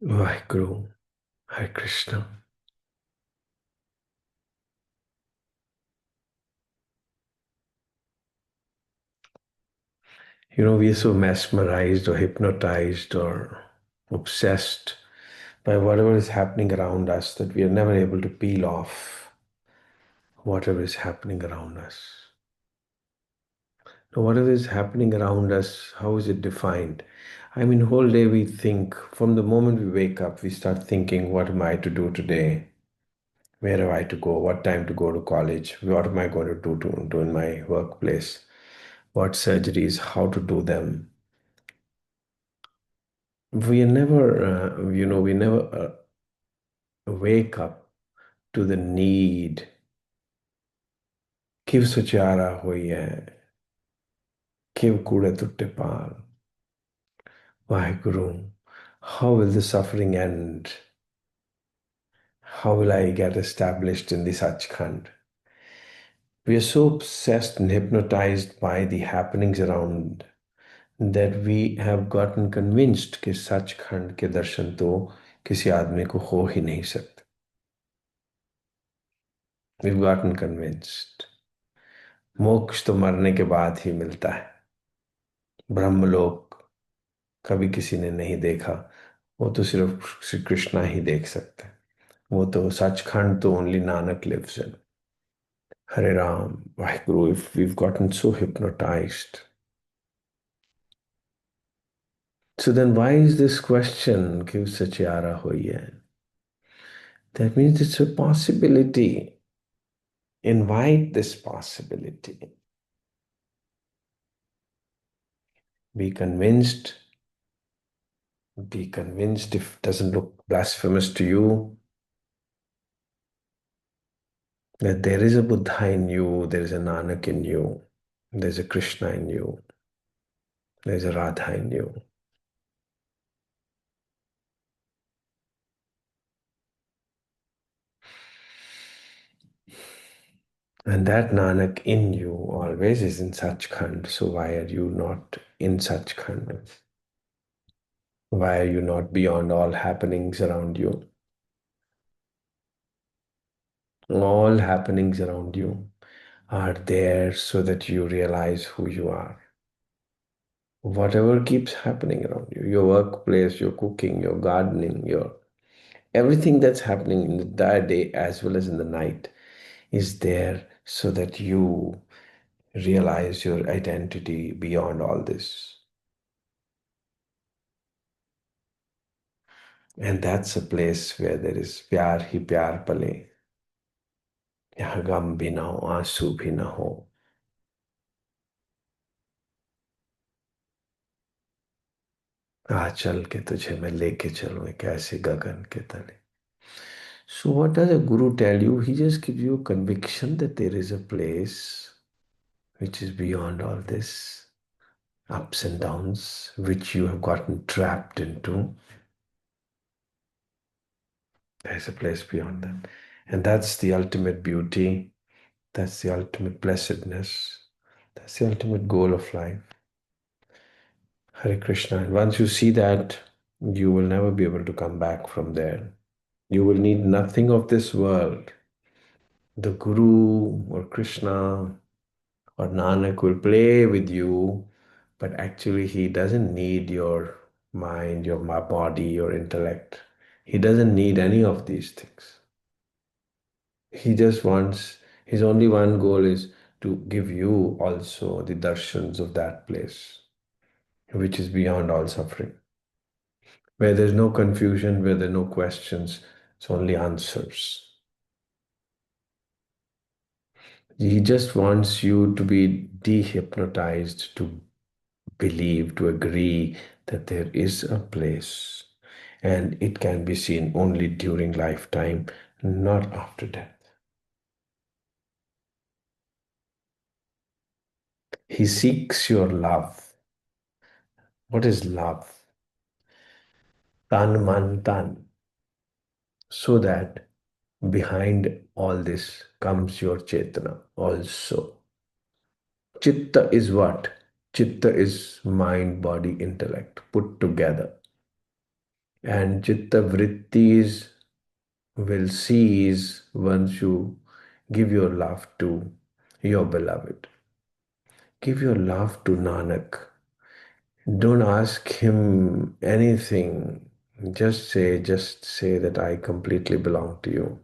Vaheguru, Hare Krishna. We are so mesmerized or hypnotized or obsessed by whatever is happening around us that we are never able to peel off whatever is happening around us. Now, whatever is happening around us, how is it defined? I mean, whole day we think, from the moment we wake up, we start thinking, what am I to do today? Where am I to go? What time to go to college? What am I going to do in my workplace? What surgeries, how to do them? We are never, we never wake up to the need. Kiv suchara hui hai, kiv kure tutte paal. Vaheguru, how will the suffering end? How will I get established in the Sachkhand? We are so obsessed and hypnotized by the happenings around that we have gotten convinced कि सचखंड के दर्शन तो किसी आदमी को हो ही नहीं सकते. We've gotten convinced. मोक्ष तो मरने के बाद ही मिलता है. ब्रह्मलोक कभी किसी ने नहीं देखा. वो तो सिर्फ श्री कृष्णा ही देख सकते हैं. वो तो सचखंड तो only Nanak lives in. Hare Ram, Vaheguru, if we've gotten so hypnotized. So then why is this question, Kiv Satyara Hui hai? That means it's a possibility. Invite this possibility. Be convinced. Be convinced if it doesn't look blasphemous to you that there is a Buddha in you, there is a Nanak in you, there's a Krishna in you, there's a Radha in you. And that Nanak in you always is in Sachkhand. So why are you not in Sachkhand? Why are you not beyond all happenings around you? All happenings around you are there so that you realize who you are. Whatever keeps happening around you, your workplace, your cooking, your gardening, your everything that's happening in the entire day as well as in the night is there so that you realize your identity beyond all this. And that's a place where there is प्यार ही प्यार पले, यहाँ गम भी ना हो, आंसू भी ना हो. आ चल के तुझे मैं लेके चलूं एक ऐसे गगन के तले. So what does a guru tell you? He just gives you a conviction that there is a place which is beyond all this ups and downs, which you have gotten trapped into. There's a place beyond that. And that's the ultimate beauty. That's the ultimate blessedness. That's the ultimate goal of life. Hare Krishna. And once you see that, you will never be able to come back from there. You will need nothing of this world. The Guru or Krishna or Nanak will play with you, but actually he doesn't need your mind, your body, your intellect. He doesn't need any of these things. He just wants, his only one goal is to give you also the darshans of that place, which is beyond all suffering, where there's no confusion, where there are no questions, it's only answers. He just wants you to be dehypnotized, to believe, to agree that there is a place and it can be seen only during lifetime, not after death. He seeks your love. What is love? Tan man tan. So that behind all this comes your Chetana also. Chitta is what? Chitta is mind, body, intellect put together. And chitta vrittis will cease once you give your love to your beloved. Give your love to Nanak. Don't ask him anything. Just say that I completely belong to you.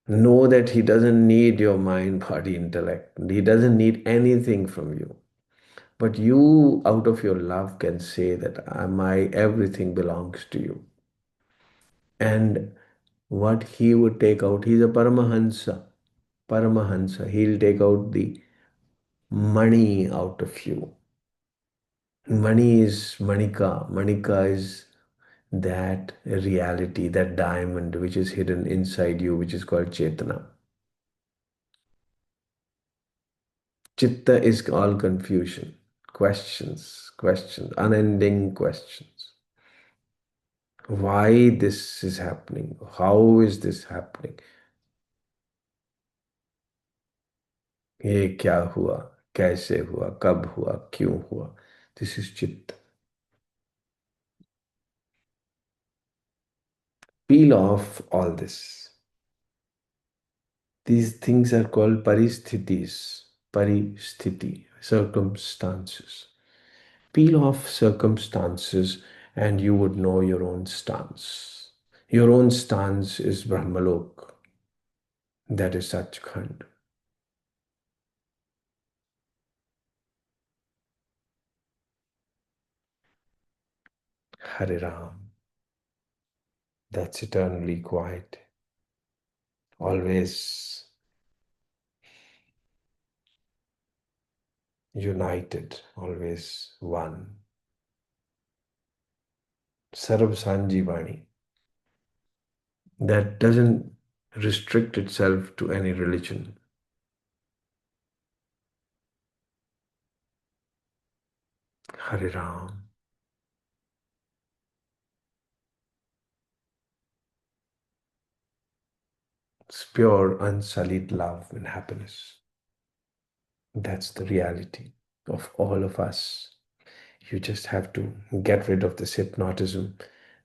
Know that he doesn't need your mind, body, intellect. He doesn't need anything from you. But you, out of your love, can say that my everything belongs to you. And what he would take out, he's a Paramahansa. Paramahansa. He'll take out the money out of you. Money is Manika. Manika is that reality, that diamond which is hidden inside you, which is called Chetana. Chitta is all confusion, questions, unending questions. Why this is happening? How is this happening? ये क्या हुआ? कैसे हुआ? कब हुआ? क्यों हुआ? This is Chitta. Peel off all this. These things are called paristhithis, paristhiti, circumstances. Peel off circumstances and you would know your own stance. Your own stance is Brahmaloka. That is Sachha Khanda. Hare Ram. That's eternally quiet. Always united, always one. Sarv Sanjivani. That doesn't restrict itself to any religion. Hare Ram. It's pure, unsullied love and happiness. That's the reality of all of us. You just have to get rid of this hypnotism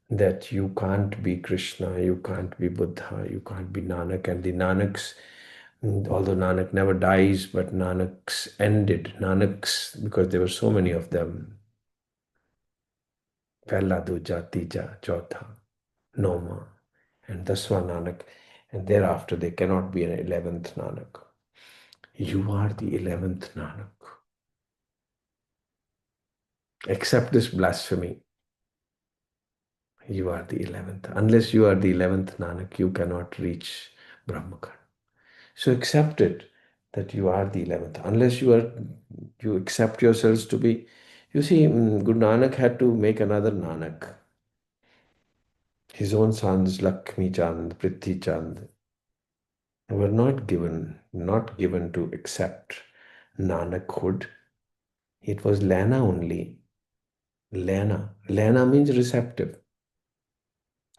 that you can't be Krishna, you can't be Buddha, you can't be Nanak. And the Nanaks, although Nanak never dies, but Nanaks ended. Nanaks, because there were so many of them. Pehla, Duja, Tija, Chautha, Noma, and Daswa Nanak. And thereafter, there cannot be an 11th Nanak. You are the 11th Nanak. Accept this blasphemy. You are the 11th. Unless you are the 11th Nanak, you cannot reach Brahmakan. So accept it that you are the 11th. Unless you accept yourselves to be. You see, Guru Nanak had to make another Nanak. His own sons, Lakshmi Chand, Prithi Chand, were not given to accept Nanakhood. It was Lena only. Lena. Lena means receptive.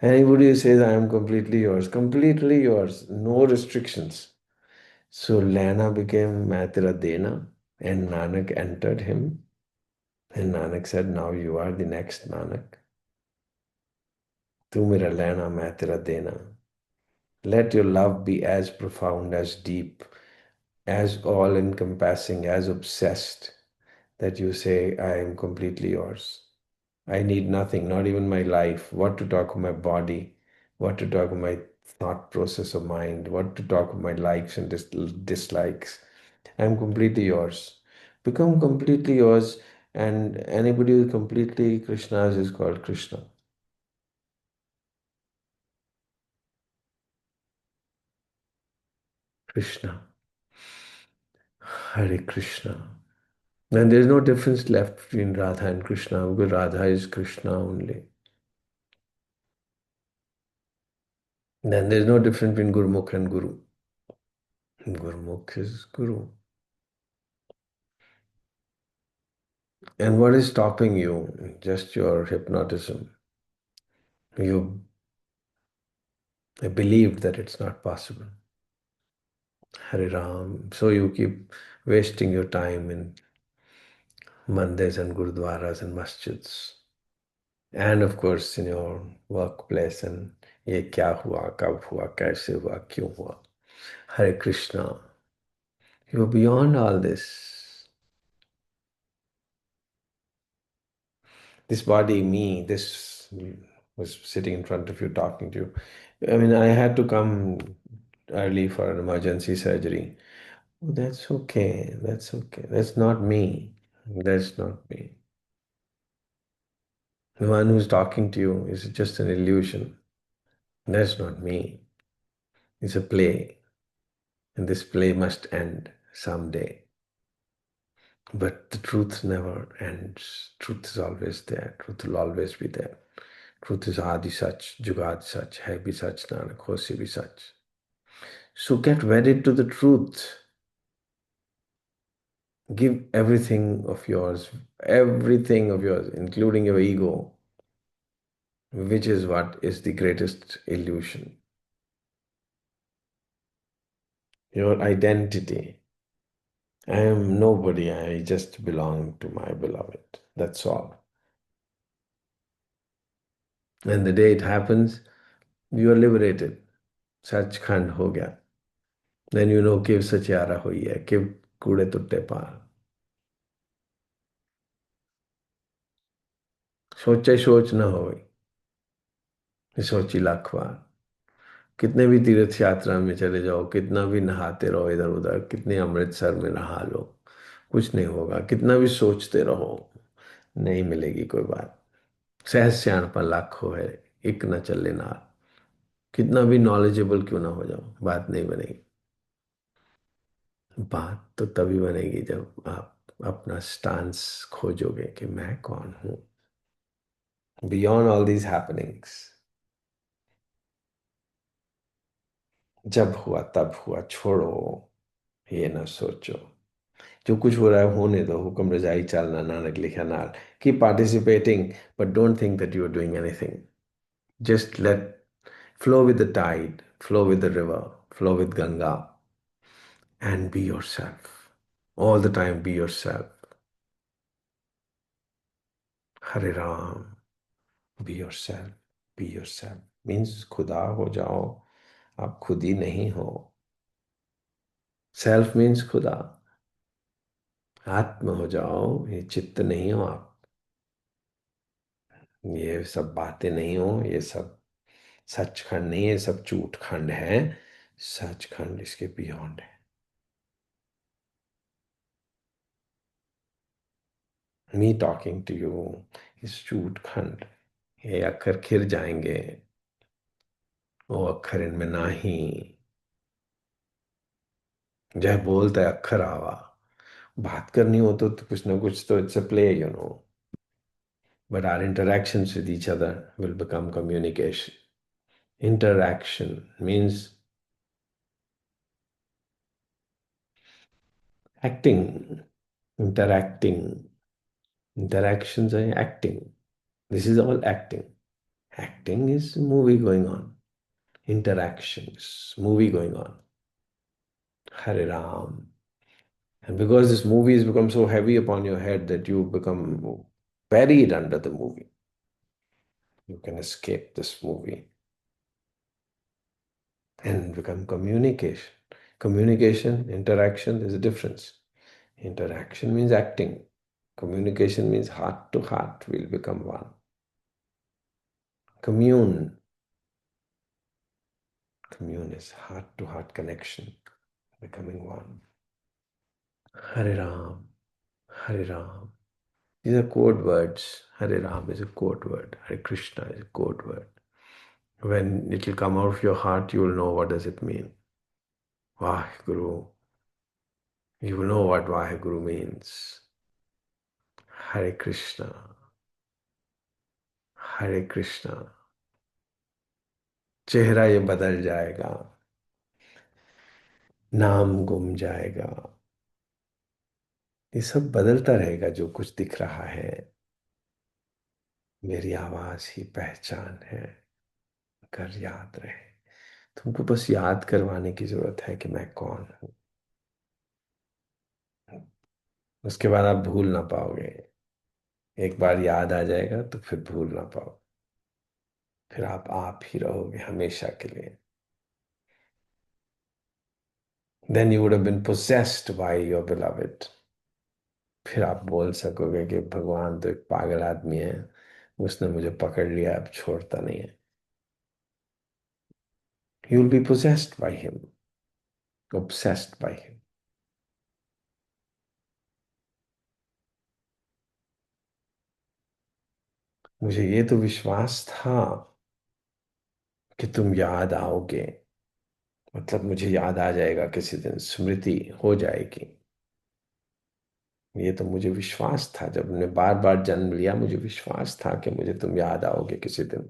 Anybody who says, I am completely yours, no restrictions. So Lena became Maitreya Dena and Nanak entered him. And Nanak said, now you are the next Nanak. Tu mera Lena Maitreya Dena. Let your love be as profound, as deep, as all encompassing, as obsessed that you say, I am completely yours. I need nothing, not even my life. What to talk of my body, what to talk of my thought process of mind, what to talk of my likes and dislikes. I'm completely yours. Become completely yours, and anybody who is completely Krishna's is called Krishna. Krishna. Hare Krishna. And there's no difference left between Radha and Krishna because Radha is Krishna only. Then there's no difference between Gurmukh and Guru. Gurmukh is Guru. And what is stopping you? Just your hypnotism. You believed that it's not possible. Hare Ram. So you keep wasting your time in mandirs and gurdwaras and masjids. And of course, in your workplace and ये क्या हुआ, कब हुआ, कैसे हुआ, क्यों हुआ. Hare Krishna. You're beyond all this. This body, me, this was sitting in front of you, talking to you. I mean, I had to come early for an emergency surgery. Oh, that's okay. That's okay. That's not me. That's not me. The one who's talking to you is just an illusion. That's not me. It's a play. And this play must end someday. But the truth never ends. Truth is always there. Truth will always be there. Truth is Adi Sach, Jugad Sach, Hai Bhi Sach, Nanak, Hosi Bhi Sach. So get wedded to the truth. Give everything of yours, including your ego, which is what is the greatest illusion. Your identity. I am nobody, I just belong to my beloved. That's all. And the day it happens, you are liberated. Sach Khand ho gaya. Then you know Kiv Sachiara hui hai, Kiv Kude Tutte Paar. सोचे सोच न हो, सोची लाख बार. कितने भी तीर्थ यात्रा में चले जाओ, कितना भी नहाते रहो इधर उधर, कितने अमृतसर में नहा लो, कुछ नहीं होगा. कितना भी सोचते रहो, नहीं मिलेगी कोई बात. सहज स्याण पर लाखों है, एक न चले ना. कितना भी नॉलेजेबल क्यों ना हो जाओ, बात नहीं बनेगी. बात तो तभी बनेगी जब आप अपना स्टांस खोजोगे कि मैं कौन हूं. Beyond all these happenings. जब हुआ तब हुआ, छोड़ो, ये ना सोचो. जो कुछ हो रहा है होने दो. हुक्म रजाई चलना, नानक लिखा नाल. Keep participating, but don't think that you are doing anything. Just let flow with the tide, flow with the river, flow with Ganga, and be yourself. All the time be yourself. Hare Ram, be yourself, be yourself. Means खुदा हो जाओ, आप खुद ही नहीं हो. Self means खुदा. आत्म हो जाओ, ये चित्त नहीं हो आप. ये सब बातें नहीं हो, ये सब सचखंड नहीं है, सब झूठ खंड है. सचखंड इसके बियॉन्ड है. मी टॉकिंग टू यू इस झूठ खंड. ये अक्षर खिर जाएंगे, वो अक्षर इनमें नाही. जय बोलता है अक्षर आवा. बात करनी हो तो कुछ ना कुछ तो it's a play, you know. But our interactions with each other will become communication. Interaction means acting, interacting. Interactions are acting. This is all acting. Acting is movie going on. Interactions, movie going on. Hare Ram. And because this movie has become so heavy upon your head that you become buried under the movie, you can escape this movie and become communication. Communication, interaction, there's a difference. Interaction means acting. Communication means heart to heart will become one. Commune. Commune is heart to heart connection, becoming one. Hare Ram. Hare Ram. These are code words. Hare Ram is a code word. Hare Krishna is a code word. When it will come out of your heart, you will know what does it mean. Vaheguru. You will know what Vaheguru means. Hare Krishna. Hare Krishna. चेहरा ये बदल जाएगा, नाम गुम जाएगा. ये सब बदलता रहेगा जो कुछ दिख रहा है. मेरी आवाज ही पहचान है. कर याद रहे. तुमको बस याद करवाने की जरूरत है कि मैं कौन हूं. उसके बाद आप भूल ना पाओगे। एक बार याद आ जाएगा तो फिर भूल ना पाओ। फिर आप ही रहोगे हमेशा के लिए। Then you would have been possessed by your beloved. फिर आप बोल सकोगे कि भगवान तो एक पागल आदमी है, उसने मुझे पकड़ लिया, अब छोड़ता नहीं है। You will be possessed by him, obsessed by him. मुझे ये तो विश्वास था कि तुम याद आओगे, मतलब मुझे याद आ जाएगा किसी दिन, स्मृति हो जाएगी। ये तो मुझे विश्वास था, जब मैंने बार बार जन्म लिया मुझे विश्वास था कि मुझे तुम याद आओगे किसी दिन।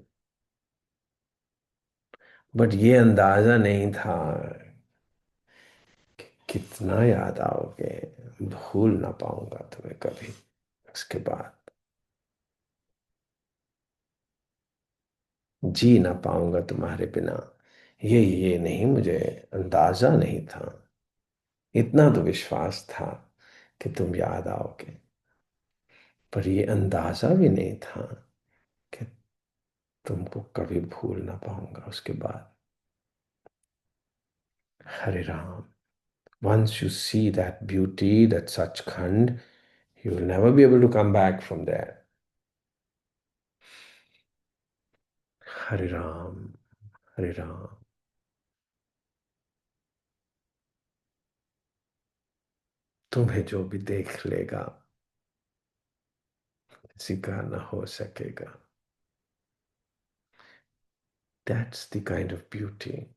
बट ये अंदाजा नहीं था कि कितना याद आओगे। भूल ना पाऊंगा तुम्हें कभी उसके बाद। जी ना पाऊंगा तुम्हारे बिना। ये नहीं, मुझे अंदाजा नहीं था। इतना तो विश्वास था कि तुम याद आओगे, पर ये अंदाजा भी नहीं था कि तुमको कभी भूल ना पाऊंगा उसके बाद। हरे Ram. Once you see that beauty, that such khand, you will never be able to come back from there. Hare Ram, Hare Ram. तुम्हें जो भी देख लेगा किसी का ना हो सकेगा। That's the kind of beauty.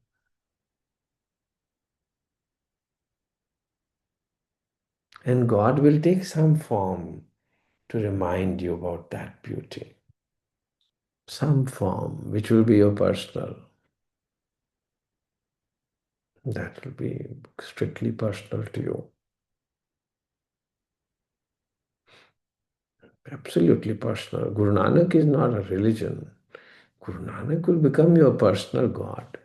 And God will take some form to remind you about that beauty. Some form which will be your personal. That will be strictly personal to you. Absolutely personal. Guru Nanak is not a religion. Guru Nanak will become your personal God.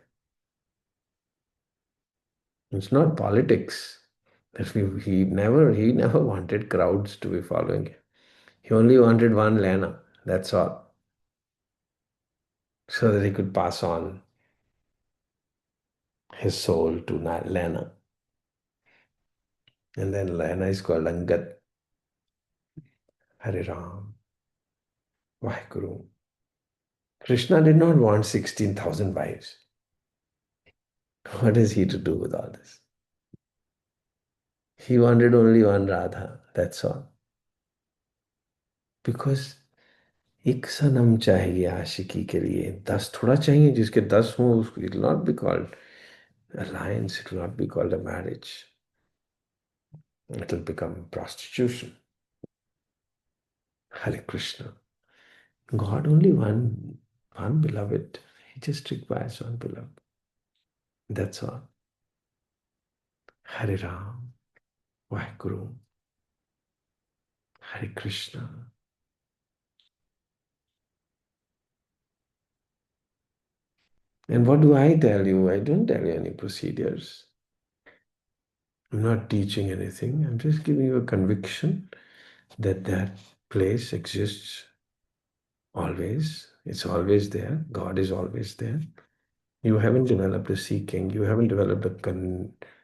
It's not politics. He never wanted crowds to be following him. He only wanted one Lena. That's all. So that he could pass on his soul to Lena. And then Lena is called Angad. Hare Ram. Vaheguru. Krishna did not want 16,000 wives. What is he to do with all this? He wanted only one Radha. That's all. Because एक सनम चाहिए आशिकी के लिए, 10 थोड़ा चाहिए, जिसके 10 हों उसको, it will not be called alliance, it will not be called a marriage. It will become prostitution. Hare Krishna. God only one beloved. He just requires one beloved. That's all. Hare Ram. Vaheguru. Hare Krishna. And what do I tell you? I don't tell you any procedures. I'm not teaching anything. I'm just giving you a conviction that that place exists always. It's always there. God is always there. You haven't developed a seeking. You haven't developed a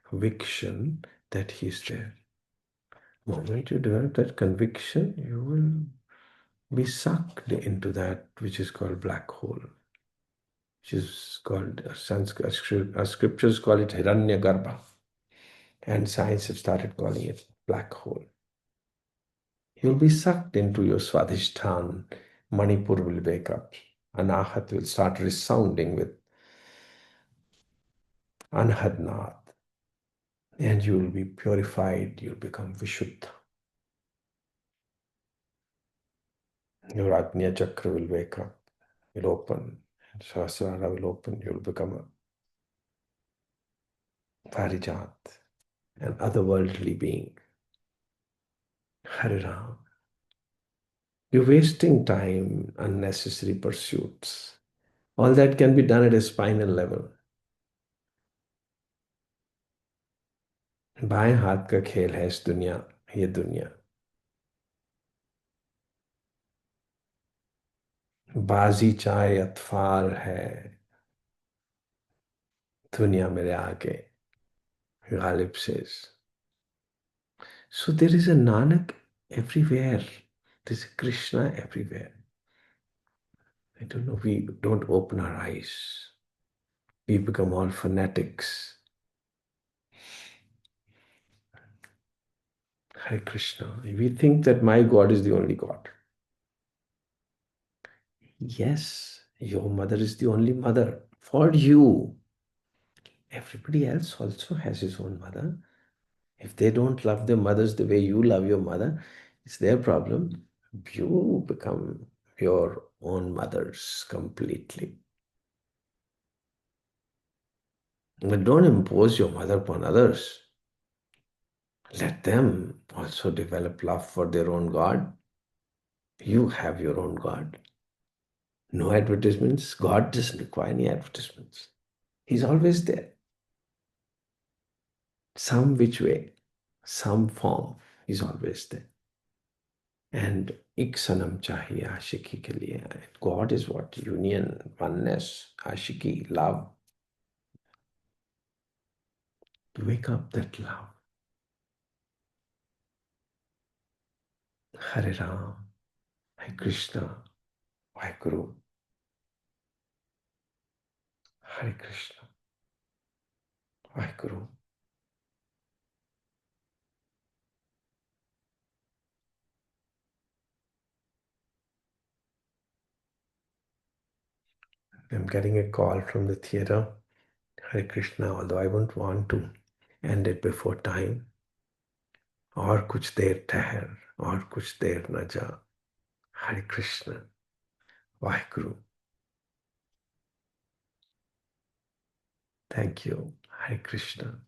conviction that He's there. The moment you develop that conviction, you will be sucked into that which is called black hole, which is called Sanskrit. Scriptures call it Hiranyagarbha, and science have started calling it black hole. You'll be sucked into your Swadhisthana. Manipur will wake up. Anahat will start resounding with Anhadnath. And you will be purified. You'll become Vishuddha. Your Agnya Chakra will wake up, will open. And Sahasrara will open. You'll become a Parijat, an otherworldly being. Hare Ram. You're wasting time, unnecessary pursuits. All that can be done at a spinal level. बाएं हाथ का खेल है इस दुनिया, ये दुनिया। बाजी चाहे अतफाल है, दुनिया मेरे आगे, Ghalib says. So there is a Nanak everywhere. There's a Krishna everywhere. I don't know, we don't open our eyes. We become all fanatics. Hare Krishna. We think that my God is the only God. Yes, your mother is the only mother for you. Everybody else also has his own mother. If they don't love their mothers the way you love your mother, it's their problem. You become your own mothers completely. But don't impose your mother upon others. Let them also develop love for their own God. You have your own God. No advertisements. God doesn't require any advertisements. He's always there. Some which way, some form, he's always there. And एक सनम चाहिए आशिकी के लिए. God is what? Union, oneness, ashiki, love. To wake up that love. Hare Ram, Hare Krishna, Hare Guru, Hare Krishna, Hare Guru. I'm getting a call from the theater. Hare Krishna, although I won't want to end it before time. और कुछ देर ठहर, और कुछ देर न जा. Hare Krishna, Vaheguru. Thank you. Hare Krishna.